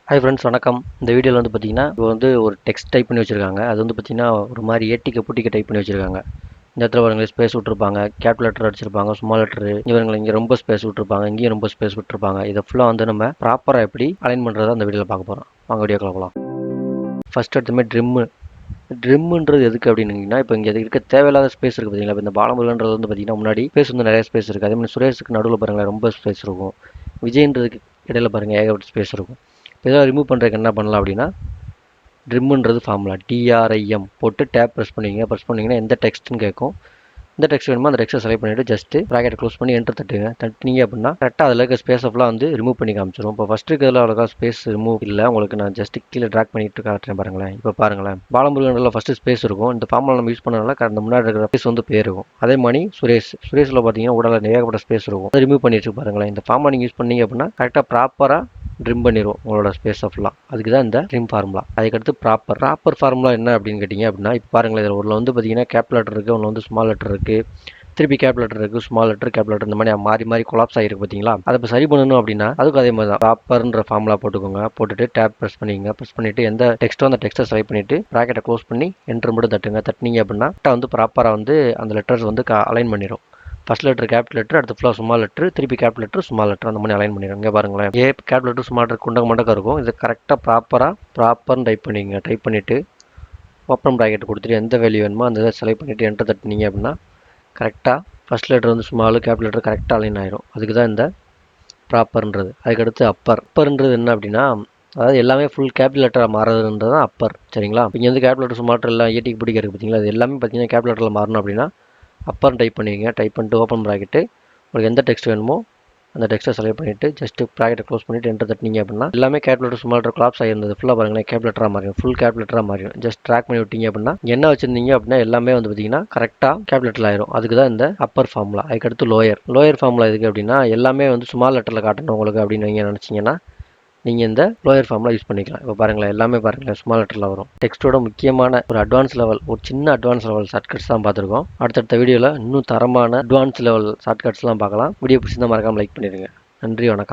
Hi friends, வணக்கம். இந்த வீடியோவில் வந்து பார்த்தீங்கன்னா இப்போ வந்து ஒரு டெக்ஸ்ட் டைப் பண்ணி வச்சுருக்காங்க. அது வந்து பார்த்தீங்கன்னா ஒரு மாதிரி ஏட்டிக்க புட்டிக்க டைப் பண்ணி வச்சுருக்காங்க. இந்த இடத்துல பாருங்களேன், ஸ்பேஸ் விட்டுருப்பாங்க, கேப் லெட்டர் அடிச்சிருப்பாங்க, ஸ்மால் லெட்டர். இவங்க இங்கே ரொம்ப ஸ்பேஸ் விட்டுருப்பாங்க, இங்கேயும் ரொம்ப ஸ்பேஸ் விட்டுருப்பாங்க. இதை ஃபுல்லாக வந்து நம்ம ப்ராப்பராக எப்படி அலைன் பண்ணுறதா அந்த வீடியோவில் பார்க்க போகிறோம். வாங்க வீடியோக்குள்ள போகலாம். ஃபர்ஸ்ட் எடுத்துமே ட்ரிம்முன்றது எதுக்கு அப்படின்னீங்கன்னா, இப்போ இங்கே இருக்க தேவையில்லாத ஸ்பேஸ் இருக்குது பார்த்தீங்களா. இப்போ இந்த பாலமுருகன்றது வந்து பார்த்தீங்கன்னா முன்னாடி ஸ்பேஸ் வந்து நிறைய ஸ்பேஸ் இருக்குது. அதே மாதிரி சுரேஷுக்கு நடுவில் பாருங்களேன் ரொம்ப ஸ்பேஸ் இருக்கும். விஜயன்றதுக்கு இடையில பாருங்கள் ஏகப்பட்ட ஸ்பேஸ் இருக்கும். இப்போ இதெல்லாம் ரிமூவ் பண்ணுறதுக்கு என்ன பண்ணலாம் அப்படின்னா, ட்ரிம்முன்றது ஃபார்முலா டிஆர்ஐஎம் போட்டு டேப் ப்ரெஸ் பண்ணிங்கன்னா எந்த டெக்ஸ்ட்னு கேட்கும். இந்த டெக்ஸ்ட் வேணுமோ அந்த டெக்ஸ்ட்டை செலக்ட் பண்ணிவிட்டு ஜஸ்ட்டு ப்ராக்கெட் க்ளோஸ் பண்ணி என்டர் தட்டினீங்க அப்படின்னா கரெக்டாக அதில் இருக்க ஸ்பேஸ் ஃபுல்லாக வந்து ரிமூவ் பண்ணி காமிச்சிடும். இப்போ ஃபஸ்ட்டு இருக்கிறதுல அவ்வளோக்கா ஸ்பேஸ் ரிமூவ் இல்லை. உங்களுக்கு நான் ஜஸ்ட் கீழே ட்ராக் பண்ணிட்டு காட்டுறேன் பாருங்களேன். இப்போ பாருங்களேன், பாலமுருகனில் ஃபஸ்ட்டு ஸ்பேஸ் இருக்கும். இந்த ஃபார்முலா நம்ம யூஸ் பண்ணனால அந்த முன்னாடி இருக்கிற ஸ்பேஸ் வந்து போயிருக்கும். அதே மாதிரி சுரேஷில் பார்த்தீங்கன்னா உடலில் ஏகப்பட்ட ஸ்பேஸ் இருக்கும். அதை ரிமூவ் பண்ணிட்டு பாருங்களேன். இந்த ஃபார்முலா நீங்கள் யூஸ் பண்ணீங்க அப்படின்னா கரெக்டாக ப்ராப்பராக ட்ரிம் பண்ணிடும் உங்களோட ஸ்பேஸ் ஃபுல்லாக. அதுக்கு தான் இந்த ட்ரிம் ஃபார்முலா. அதுக்கடுத்து ப்ராப்பர் ஃபார்முலா என்ன அப்படின்னு கேட்டிங்க அப்படின்னா, இப்போ பாருங்களேன், இதில் ஒன்று வந்து பார்த்தீங்கன்னா கேப் லெட்டர் இருக்குது, ஒன்று வந்து ஸ்மால் லெட்டர் இருக்குது, திருப்பி கேப் லெட்டர் இருக்குது, ஸ்மால் லெட்டர் கேப் லெட்டர், இந்த மாதிரி மாறி கொலாப்ஸ் ஆகிருக்கு பார்த்தீங்களா. அதை இப்போ சரி பண்ணணும் அப்படின்னா அதுக்கு அதே மாதிரி தான் ப்ராப்பர்ன்ற ஃபார்முலா போட்டுட்டு டேப் ப்ரெஸ் பண்ணிட்டு எந்த டெக்ஸ்ட்டோ அந்த டெக்ஸ்ட்டை செலக்ட் பண்ணிட்டு ப்ராக்கெட்டை க்ளோஸ் பண்ணி என்டர் மட்டும் தட்டினீங்க அப்படின்னா வந்து ப்ராப்பராக வந்து அந்த லெட்டர்ஸ் வந்து அலைன் பண்ணிடும். ஃபர்ஸ்ட் லெட்டர் கேப் லெட்டர், அடுத்து ஃபுல்லாக ஸ்மால் லெட்டர், திருப்பி கேப் லெட்டர் ஸ்மால் லெட்டர், அந்த மாதிரி அலைன் பண்ணிடுங்க. பாருங்களேன், ஏ கேப் லெட்டர் ஸ்மால் லெட்டர் குண்டக மண்டக்க இருக்கும். இது கரெக்டாக ப்ராப்பர்னு டைப் பண்ணிவிட்டு ஓப்பன் ப்ராக்கெட் கொடுத்துட்டு எந்த வேல்யூ வேணுமோ அந்த இதை செலக்ட் பண்ணிவிட்டு என்டர் தட்டினீங்க அப்படின்னா கரெக்டாக ஃபஸ்ட் லெட்டர் வந்து ஸ்மாலு, கேப் லெட்டர் கரெக்டாக அலைன் ஆயிடும். அதுக்கு தான் இந்த ப்ராப்பர்ன்றது. அதுக்கடுத்து அப்பர்ன்றது என்ன அப்படின்னா, அதாவது எல்லாமே ஃபுல் கேபிட்டல் லெட்டராக மாறுறதுன்றது தான் அப்பர். சரிங்களா. இங்கே வந்து கேப் லெட்டர் ஸ்மால் லெட்டர் எல்லாம் ஏட்டிக்கு பிடிக்க இருக்குது பார்த்தீங்களா. அது எல்லாமே பார்த்தீங்கன்னா கேப் லெட்டரில் மாறணும் அப்படின்னா அப்பர்னு டைப் பண்ணிட்டு ஓப்பன் ப்ராக்கெட்டு உங்களுக்கு எந்த டெக்ஸ்ட் வேணுமோ அந்த டெக்ஸ்ட்டை செலக்ட் பண்ணிவிட்டு ஜஸ்ட்டு ப்ராக்கெட்டை க்ளோஸ் பண்ணிவிட்டு என்டர் தட்டினீங்க அப்படின்னா எல்லாமே கேப் லெட்டர் ஸ்மால் லெட்டர் கிளாப்ஸ் ஆகிருந்தது ஃபுல்லாக பாருங்களேன் கேப் லெட்டராக மாறிடும். ஃபுல் கேப் லெட்டராக மாறிடும். ஜஸ்ட் ட்ராக் பண்ணி விட்டீங்க அப்படின்னா என்ன வச்சிருந்தீங்க அப்படின்னா எல்லாமே வந்து பார்த்தீங்கன்னா கரெக்டாக கேப் லெட்டரில் ஆயிரும். அதுக்கு தான் இந்த அப்பர் ஃபார்முலா. அதுக்கடுத்து லோயர் ஃபார்முலா எதுக்கு அப்படின்னா, எல்லாமே வந்து ஸ்மால் லெட்டரில் காட்டணும் உங்களுக்கு அப்படின்னு நீங்கள் நினச்சிங்கன்னா நீங்கள் இந்த லோயர் ஃபார்முலா யூஸ் பண்ணிக்கலாம். இப்போ பாருங்களேன், எல்லாமே பாருங்களேன் ஸ்மால் லெட்டரில் வரும். டெக்ஸ்ட்டோட முக்கியமான ஒரு சின்ன அட்வான்ஸ் லெவல் ஷார்ட்கட்ஸ் தான் பார்த்துருக்கோம். அடுத்தடுத்த வீடியோவில் இன்னும் தரமான அட்வான்ஸ் லெவல் ஷார்ட்கட்ஸ்லாம் பார்க்கலாம். வீடியோ பிடிச்சிருந்தா மறக்காமல் லைக் பண்ணிடுங்க. நன்றி, வணக்கம்.